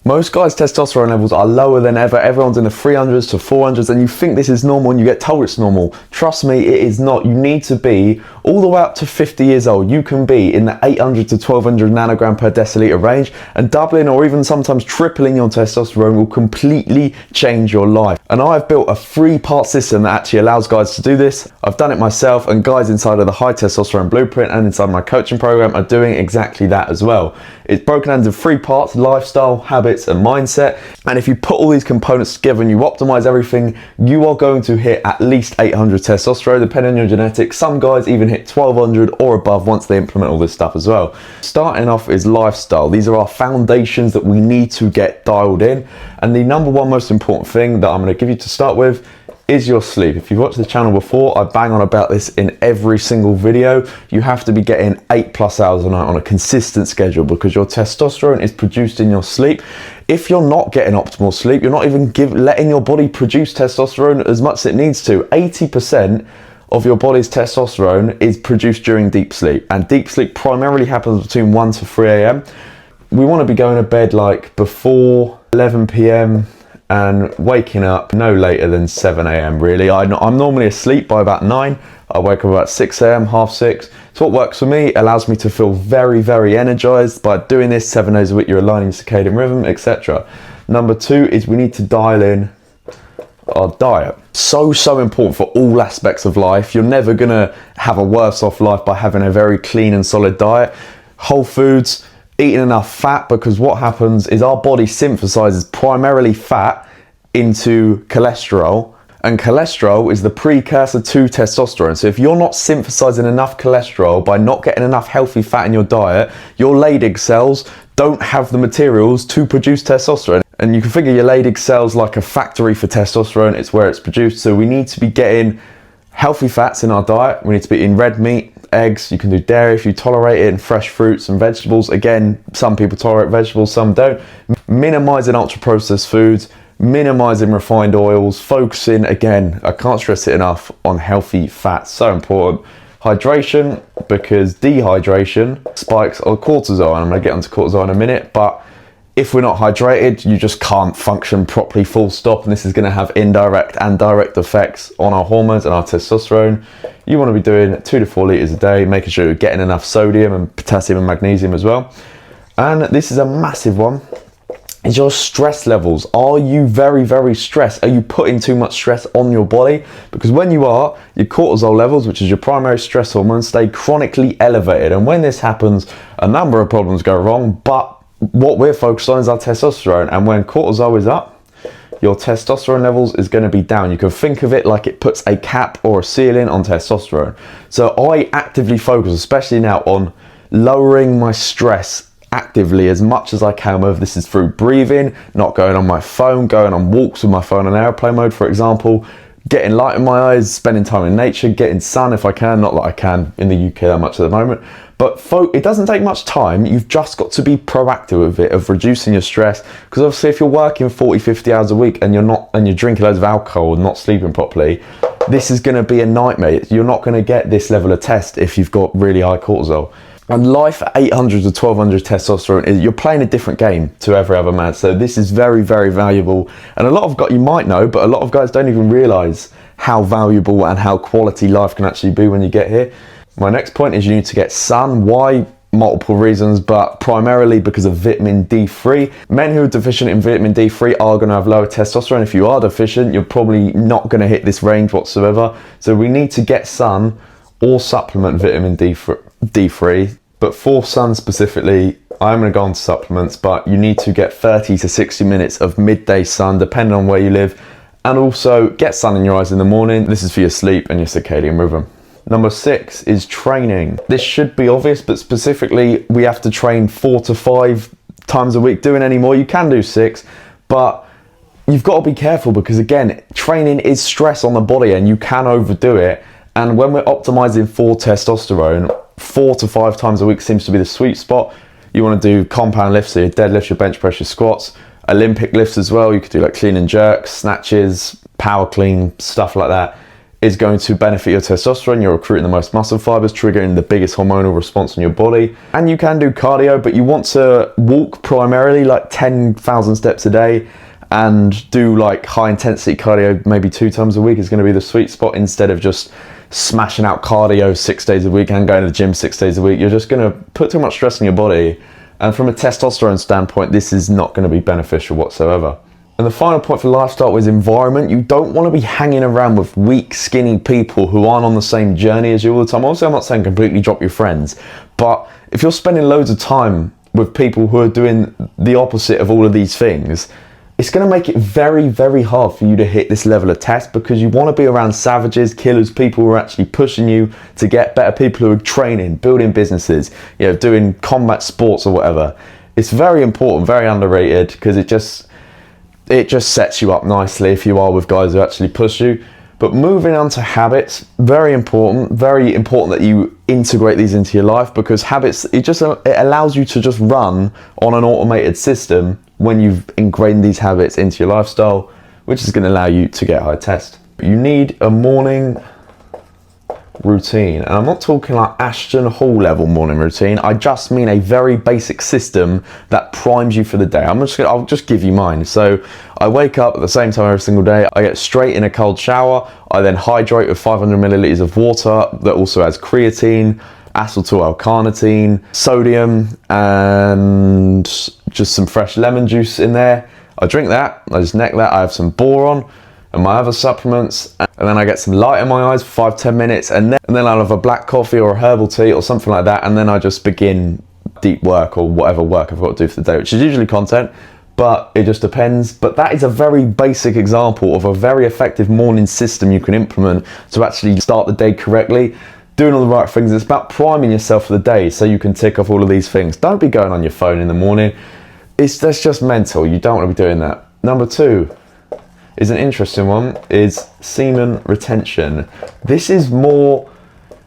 Most guys' testosterone levels are lower than ever. Everyone's in the 300s to 400s, and you think this is normal and you get told it's normal. Trust me, it is not. You need to be all the way up to 50 years old. You can be in the 800 to 1200 nanogram per deciliter range, and doubling or even sometimes tripling your testosterone will completely change your life. And I've built a 3-part system that actually allows guys to do this. I've done it myself, and guys inside of the High Testosterone Blueprint and inside my coaching program are doing exactly that as well. It's broken down into 3 parts: lifestyle, habits, and mindset. And if you put all these components together and you optimize everything, you are going to hit at least 800 testosterone, depending on your genetics. Some guys even hit 1200 or above once they implement all this stuff as well. Starting off is lifestyle. These are our foundations that we need to get dialed in. And the number one most important thing that I'm going to give you to start with is your sleep. If you've watched the channel before, I bang on about this in every single video. You have to be getting 8+ hours a night on a consistent schedule, because your testosterone is produced in your sleep. If you're not getting optimal sleep, you're not even letting your body produce testosterone as much as it needs to. 80% of your body's testosterone is produced during deep sleep, and deep sleep primarily happens between 1 to 3 a.m. We want to be going to bed like before 11 p.m. and waking up no later than 7 a.m. really. I'm normally asleep by about 9. I wake up about 6 a.m, half 6. So what works for me allows me to feel very, very energized. By doing this 7 days a week, you're aligning circadian rhythm, etc. Number 2 is we need to dial in our diet. So important for all aspects of life. You're never gonna have a worse off life by having a very clean and solid diet. Whole foods, eating enough fat, because what happens is our body synthesizes primarily fat into cholesterol, and cholesterol is the precursor to testosterone. So if you're not synthesizing enough cholesterol by not getting enough healthy fat in your diet, your Leydig cells don't have the materials to produce testosterone. And you can figure your Leydig cells like a factory for testosterone. It's where it's produced. So we need to be getting healthy fats in our diet. We need to be eating red meat, eggs. You can do dairy if you tolerate it, and fresh fruits and vegetables. Again, some people tolerate vegetables, some don't. Minimizing ultra processed foods, minimizing refined oils, focusing, again, I can't stress it enough, on healthy fats. So important. Hydration, because dehydration spikes our cortisol, and I'm going to get onto cortisol in a minute. But if we're not hydrated, you just can't function properly, full stop, and this is going to have indirect and direct effects on our hormones and our testosterone. You want to be doing 2 to 4 liters a day, making sure you're getting enough sodium and potassium and magnesium as well. And this is a massive one, is your stress levels. Are you very, very stressed? Are you putting too much stress on your body? Because when you are, your cortisol levels, which is your primary stress hormone, stay chronically elevated. And when this happens, a number of problems go wrong, but what we're focused on is our testosterone. And when cortisol is up, your testosterone levels is going to be down. You can think of it like it puts a cap or a ceiling on testosterone. So I actively focus, especially now, on lowering my stress actively as much as I can, whether this is through breathing, not going on my phone, going on walks with my phone on airplane mode, for example, getting light in my eyes, spending time in nature, getting sun if I can. Not that I can in the UK that much at the moment, but it doesn't take much time. You've just got to be proactive with it, of reducing your stress. Because obviously if you're working 40-50 hours a week and you're drinking loads of alcohol and not sleeping properly, this is going to be a nightmare. You're not going to get this level of test if you've got really high cortisol. And life at 800 to 1200 testosterone, you're playing a different game to every other man. So this is very, very valuable. And a lot of guys, you might know, but a lot of guys don't even realize how valuable and how quality life can actually be when you get here. My next point is you need to get sun. Why? Multiple reasons, but primarily because of vitamin D3. Men who are deficient in vitamin D3 are going to have lower testosterone. If you are deficient, you're probably not going to hit this range whatsoever. So we need to get sun or supplement vitamin D3. But for sun specifically, I'm going to go on to supplements, but you need to get 30 to 60 minutes of midday sun, depending on where you live. And also get sun in your eyes in the morning. This is for your sleep and your circadian rhythm. Number 6 is training. This should be obvious, but specifically we have to train 4 to 5 times a week. Doing any more, you can do 6, but you've got to be careful, because again, training is stress on the body and you can overdo it. And when we're optimizing for testosterone, 4 to 5 times a week seems to be the sweet spot. You want to do compound lifts, so your deadlifts, your bench press, your squats, Olympic lifts as well. You could do like clean and jerks, snatches, power clean, stuff like that. is going to benefit your testosterone. You're recruiting the most muscle fibers, triggering the biggest hormonal response in your body. And you can do cardio, but you want to walk primarily like 10,000 steps a day, and do like high intensity cardio maybe 2 times a week is going to be the sweet spot, instead of just smashing out cardio 6 days a week and going to the gym 6 days a week. You're just going to put too much stress on your body. And from a testosterone standpoint, this is not going to be beneficial whatsoever. And the final point for lifestyle is environment. You don't want to be hanging around with weak, skinny people who aren't on the same journey as you all the time. Obviously, I'm not saying completely drop your friends, but if you're spending loads of time with people who are doing the opposite of all of these things, it's going to make it very, very hard for you to hit this level of test, because you want to be around savages, killers, people who are actually pushing you to get better, people who are training, building businesses, you know, doing combat sports or whatever. It's very important, very underrated, because it just sets you up nicely if you are with guys who actually push you. But moving on to habits, very important that you integrate these into your life, because habits, it allows you to just run on an automated system when you've ingrained these habits into your lifestyle, which is going to allow you to get high test. You need a morning routine, and I'm not talking like Ashton Hall level morning routine. I just mean a very basic system that primes you for the day. I'll just give you mine. So I wake up at the same time every single day. I get straight in a cold shower. I then hydrate with 500 milliliters of water that also has creatine, acetyl-L-carnitine, sodium, and just some fresh lemon juice in there. I drink that, I just neck that. I have some boron and my other supplements, and then I get some light in my eyes for 5-10 minutes, and then I'll have a black coffee or a herbal tea or something like that, and then I just begin deep work or whatever work I've got to do for the day, which is usually content, but it just depends. But that is a very basic example of a very effective morning system you can implement to actually start the day correctly, doing all the right things. It's about priming yourself for the day so you can tick off all of these things. Don't be going on your phone in the morning. That's just mental. You don't want to be doing that. Number 2 is an interesting one, is semen retention. This is more,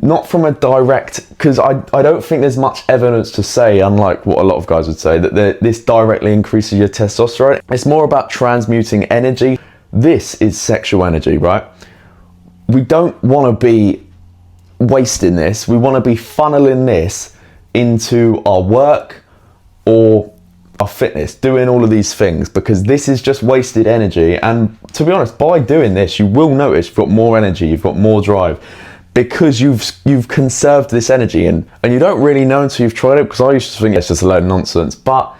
not from a direct, because I don't think there's much evidence to say, unlike what a lot of guys would say, that this directly increases your testosterone. It's more about transmuting energy. This is sexual energy, right? We don't want to be wasting this. We want to be funneling this into our work or our fitness, doing all of these things, because this is just wasted energy. And to be honest, by doing this, you will notice you've got more energy, you've got more drive, because you've conserved this energy, and you don't really know until you've tried it, because I used to think it's just a load of nonsense, but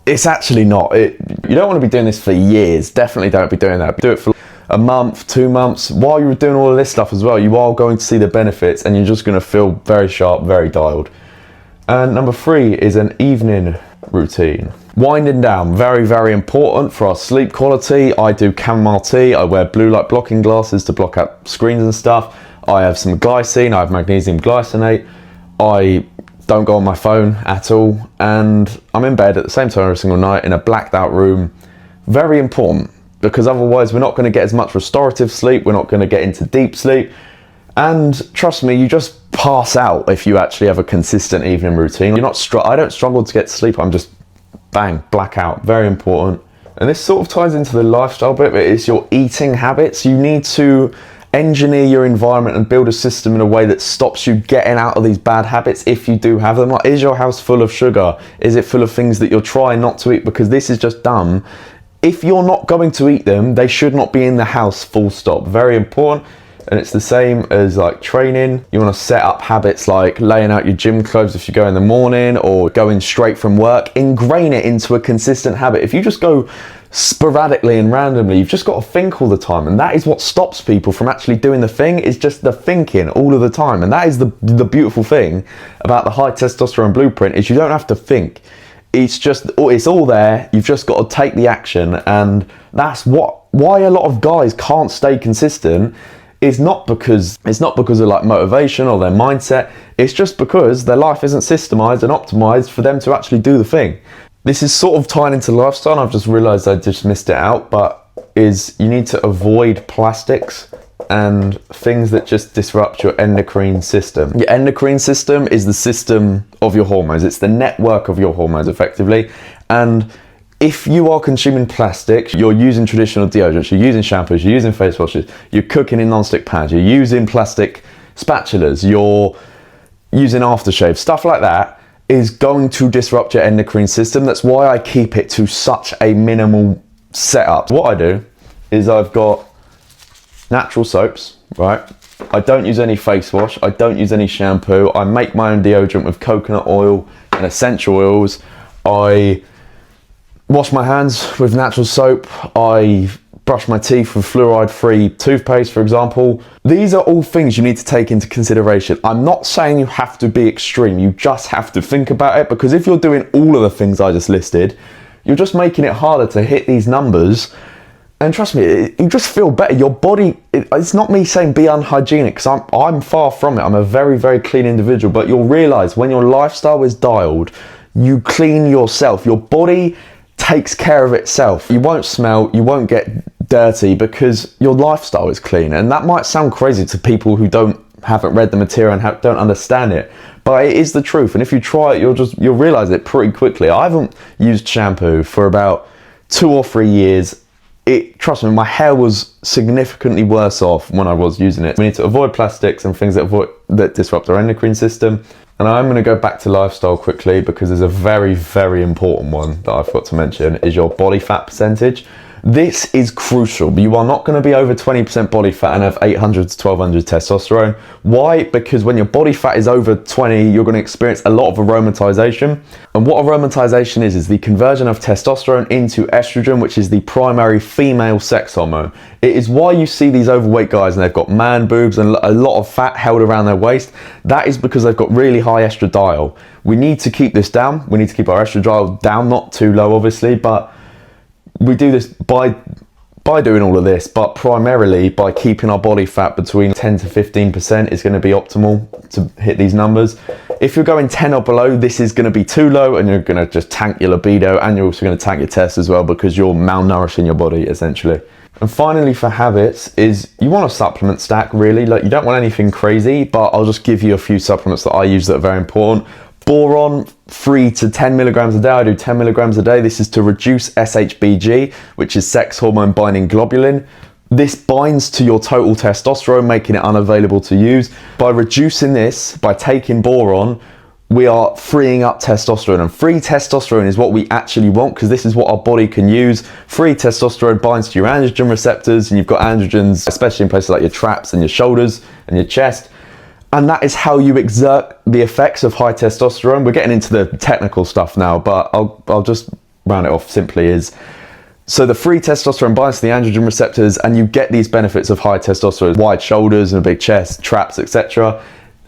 it's actually not. You don't want to be doing this for years. Definitely don't be doing that. Do it for a month, 2 months. While you're doing all of this stuff as well, you are going to see the benefits, and you're just going to feel very sharp, very dialed. And number 3 is an evening routine. Winding down, very, very important for our sleep quality. I do chamomile tea. I wear blue light blocking glasses to block out screens and stuff. I have some glycine. I have magnesium glycinate. I don't go on my phone at all. And I'm in bed at the same time every single night in a blacked out room. Very important, because otherwise we're not going to get as much restorative sleep. We're not going to get into deep sleep. And trust me, you just pass out if you actually have a consistent evening routine. I don't struggle to get sleep. I'm just bang, blackout. Very important. And this sort of ties into the lifestyle bit, but it's your eating habits. You need to engineer your environment and build a system in a way that stops you getting out of these bad habits if you do have them. Like, is your house full of sugar? Is it full of things that you're trying not to eat because this is just dumb? If you're not going to eat them, they should not be in the house, full stop. Very important. And it's the same as like training. You want to set up habits like laying out your gym clothes if you go in the morning, or going straight from work. Ingrain it into a consistent habit. If you just go sporadically and randomly, you've just got to think all the time, and that is what stops people from actually doing the thing, is just the thinking all of the time. And that is the beautiful thing about the high testosterone blueprint, is you don't have to think. It's all there. You've just got to take the action. And that's why a lot of guys can't stay consistent. It's not because of like motivation or their mindset. It's just because their life isn't systemized and optimized for them to actually do the thing. This is sort of tied into lifestyle, and I've just realized I just missed it out, but is you need to avoid plastics and things that just disrupt your endocrine system. Your endocrine system is the system of your hormones. It's the network of your hormones, effectively. And if you are consuming plastics, you're using traditional deodorants, you're using shampoos, you're using face washes, you're cooking in non-stick pans, you're using plastic spatulas, you're using aftershave, stuff like that is going to disrupt your endocrine system. That's why I keep it to such a minimal setup. What I do is I've got natural soaps, right? I don't use any face wash, I don't use any shampoo, I make my own deodorant with coconut oil and essential oils. I wash my hands with natural soap. I brush my teeth with fluoride-free toothpaste, for example. These are all things you need to take into consideration. I'm not saying you have to be extreme, you just have to think about it, because if you're doing all of the things I just listed, you're just making it harder to hit these numbers. And trust me, you just feel better. Your body, it's not me saying be unhygienic, because I'm far from it. I'm a very, very clean individual, but you'll realize when your lifestyle is dialed, you clean yourself. Your body takes care of itself. You won't smell, you won't get dirty because your lifestyle is clean. And that might sound crazy to people who haven't read the material and don't understand it, but it is the truth. And if you try it, you'll realize it pretty quickly. I haven't used shampoo for about 2 or 3 years. Trust me, my hair was significantly worse off when I was using it. We need to avoid plastics and things that disrupt our endocrine system. And I'm going to go back to lifestyle quickly, because there's a very, very important one that I've got to mention, is your body fat percentage. This is crucial. You are not going to be over 20% body fat and have 800 to 1200 testosterone. Why? Because when your body fat is over 20, you're going to experience a lot of aromatization. And what aromatization is the conversion of testosterone into estrogen, which is the primary female sex hormone. It is why you see these overweight guys and they've got man boobs and a lot of fat held around their waist. That is because they've got really high estradiol. We need to keep this down. We need to keep our estradiol down, not too low obviously, but we do this by doing all of this, but primarily by keeping our body fat between 10 to 15% is going to be optimal to hit these numbers. If you're going 10 or below, this is going to be too low and you're going to just tank your libido, and you're also going to tank your test as well, because you're malnourishing your body essentially. And finally, for habits, is you want a supplement stack really. Like, you don't want anything crazy, but I'll just give you a few supplements that I use that are very important. Boron, 3 to 10 milligrams a day. I do 10 milligrams a day. This is to reduce SHBG, which is sex hormone binding globulin. This binds to your total testosterone, making it unavailable to use. By reducing this, by taking boron, we are freeing up testosterone, and free testosterone is what we actually want, because this is what our body can use. Free testosterone binds to your androgen receptors, and you've got androgens, especially in places like your traps and your shoulders and your chest. And that is how you exert the effects of high testosterone. We're getting into the technical stuff now, but I'll just round it off simply. So the free testosterone binds to the androgen receptors, and you get these benefits of high testosterone, wide shoulders and a big chest, traps, etc.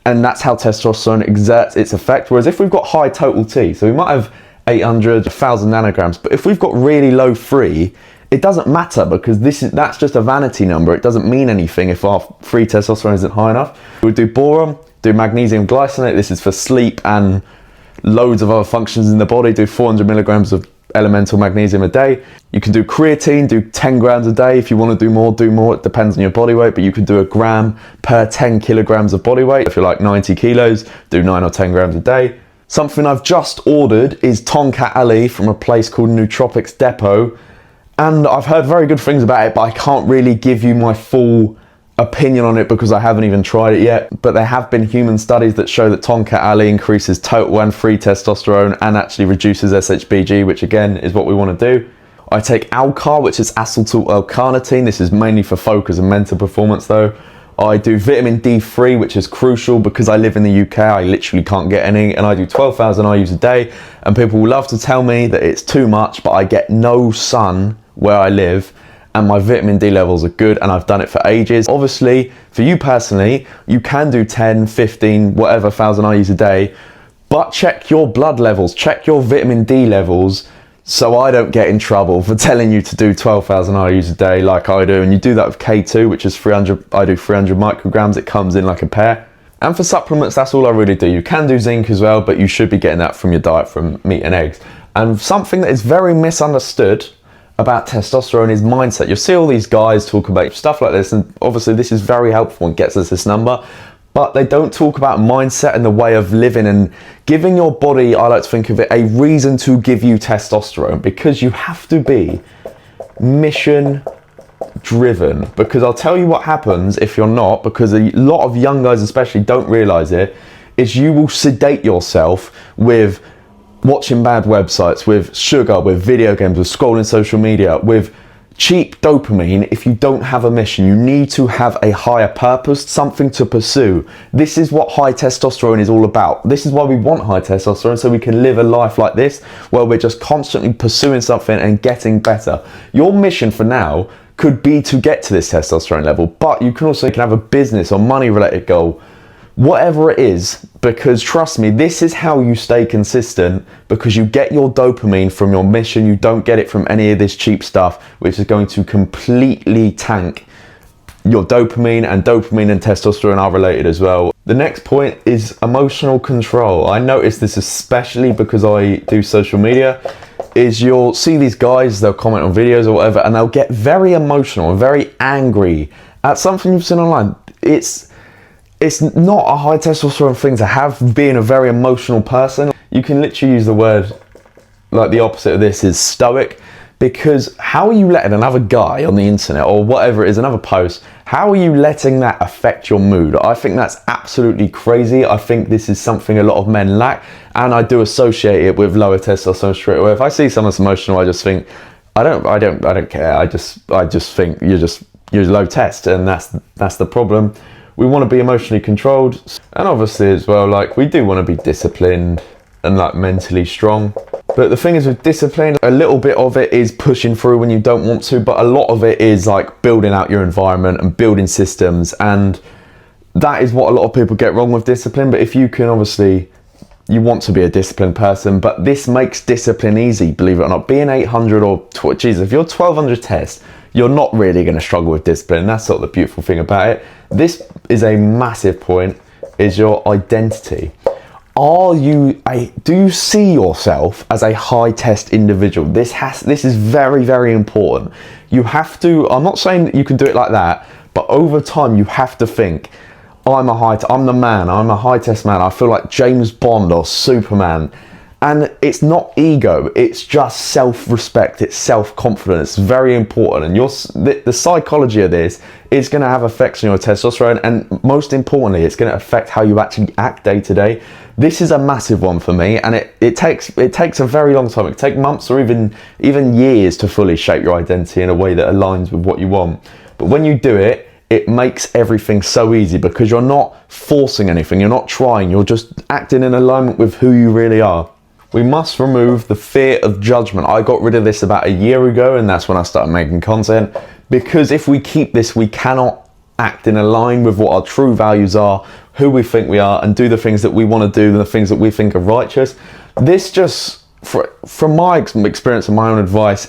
And that's how testosterone exerts its effect. Whereas if we've got high total T, so we might have 800, 1000 nanograms, but if we've got really low free, it doesn't matter, because that's just a vanity number. It doesn't mean anything if our free testosterone isn't high enough. We'll do boron, do magnesium glycinate. This is for sleep and loads of other functions in the body. Do 400 milligrams of elemental magnesium a day. You can do creatine, do 10 grams a day. If you want to do more, do more. It depends on your body weight, but you can do a gram per 10 kilograms of body weight. If you're like 90 kilos, do 9 or 10 grams a day. Something I've just ordered is Tonkat Ali from a place called Nootropics Depot. And I've heard very good things about it, but I can't really give you my full opinion on it because I haven't even tried it yet. But there have been human studies that show that Tonkat Ali increases total and free testosterone and actually reduces SHBG, which again is what we want to do. I take Alcar, which is acetyl L-carnitine. This is mainly for focus and mental performance though. I do vitamin D3, which is crucial because I live in the UK. I literally can't get any, and I do 12,000 IUs a day. And people will love to tell me that it's too much, but I get no sun where I live, and my vitamin D levels are good, and I've done it for ages. Obviously, for you personally, you can do 10, 15, whatever thousand IUs a day, but check your blood levels, check your vitamin D levels, so I don't get in trouble for telling you to do 12,000 IUs a day like I do. And you do that with K2, which is 300, I do 300 micrograms, it comes in like a pair. And for supplements, that's all I really do. You can do zinc as well, but you should be getting that from your diet, from meat and eggs. And something that is very misunderstood about testosterone is mindset. You'll see all these guys talk about stuff like this, and obviously this is very helpful and gets us this number, but they don't talk about mindset and the way of living and giving your body, I like to think of it, a reason to give you testosterone, because you have to be mission driven. Because I'll tell you what happens if you're not, because a lot of young guys especially don't realize it, is you will sedate yourself with watching bad websites, with sugar, with video games, with scrolling social media, with cheap dopamine. If you don't have a mission, you need to have a higher purpose, something to pursue. This is what high testosterone is all about. This is why we want high testosterone, so we can live a life like this where we're just constantly pursuing something and getting better. Your mission for now could be to get to this testosterone level, but you can also have a business or money related goal, whatever it is, because trust me, this is how you stay consistent, because you get your dopamine from your mission. You don't get it from any of this cheap stuff, which is going to completely tank your dopamine, and testosterone are related as well. The next point is emotional control. I notice this especially because I do social media, is you'll see these guys, they'll comment on videos or whatever, and they'll get very emotional and very angry at something you've seen online. It's not a high testosterone thing to have, being a very emotional person. You can literally use the word, like the opposite of this is stoic, because how are you letting another guy on the internet or whatever it is, another post, how are you letting that affect your mood? I think that's absolutely crazy. I think this is something a lot of men lack, and I do associate it with lower testosterone straight away. If I see someone's emotional, I just think, I don't care. I just think you're low test, and that's the problem. We want to be emotionally controlled, and obviously as well, like, we do want to be disciplined and like mentally strong. But the thing is with discipline, a little bit of it is pushing through when you don't want to, but a lot of it is like building out your environment and building systems, and that is what a lot of people get wrong with discipline. But if you can, obviously, you want to be a disciplined person, but this makes discipline easy, believe it or not. Being 800 or, Jesus, if you're 1200 tests, you're not really going to struggle with discipline. That's sort of the beautiful thing about it. This is a massive point, is your identity. Do you see yourself as a high test individual? This is very, very important. You have to, I'm not saying that you can do it like that, but over time you have to think, I'm the man, I'm a high test man. I feel like James Bond or Superman. And it's not ego, it's just self-respect, it's self-confidence. It's very important. And the psychology of this is going to have effects on your testosterone, and most importantly, it's going to affect how you actually act day to day. This is a massive one for me, and it takes a very long time. It can take months or even years to fully shape your identity in a way that aligns with what you want. But when you do it, it makes everything so easy, because you're not forcing anything, you're not trying, you're just acting in alignment with who you really are. We must remove the fear of judgment. I got rid of this about a year ago, and that's when I started making content, because if we keep this, we cannot act in line with what our true values are, who we think we are, and do the things that we want to do, the things that we think are righteous. This just, from my experience and my own advice,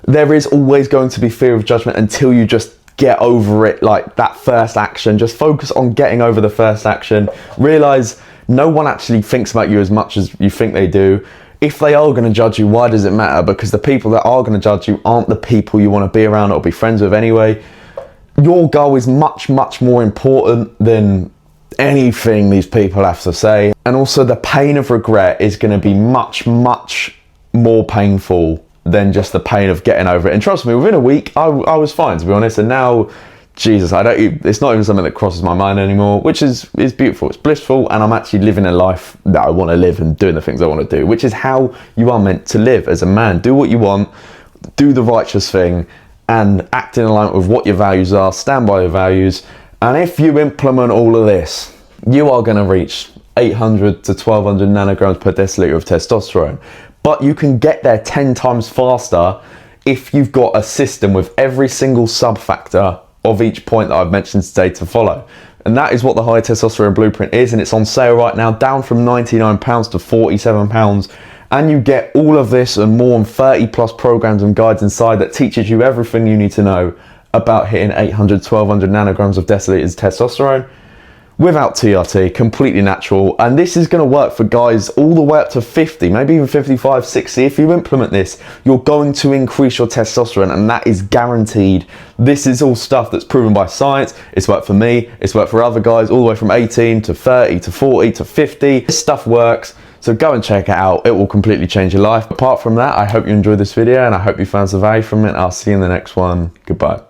there is always going to be fear of judgment until you just get over it, like that first action. Just focus on getting over the first action. Realize no one actually thinks about you as much as you think they do. If they are going to judge you, why does it matter? Because the people that are going to judge you aren't the people you want to be around or be friends with anyway. Your goal is much, much more important than anything these people have to say. And also the pain of regret is going to be much, much more painful than just the pain of getting over it. And trust me, within a week, I was fine, to be honest. And now, Jesus, it's not even something that crosses my mind anymore, which is beautiful. It's blissful, and I'm actually living a life that I want to live and doing the things I want to do, which is how you are meant to live as a man. Do what you want, do the righteous thing, and act in alignment with what your values are, stand by your values. And if you implement all of this, you are going to reach 800 to 1200 nanograms per deciliter of testosterone. But you can get there 10 times faster if you've got a system with every single sub-factor of each point that I've mentioned today to follow. And that is what the High Testosterone Blueprint is, and it's on sale right now, down from £99 to £47. And you get all of this and more, and 30 plus programs and guides inside that teaches you everything you need to know about hitting 800, 1200 nanograms of deciliters testosterone without TRT, completely natural. And this is going to work for guys all the way up to 50, maybe even 55, 60. If you implement this, you're going to increase your testosterone, and that is guaranteed. This is all stuff that's proven by science. It's worked for me, it's worked for other guys all the way from 18 to 30 to 40 to 50. This stuff works. So go and check it out. It will completely change your life. Apart from that, I hope you enjoyed this video and I hope you found some value from it. I'll see you in the next one. Goodbye.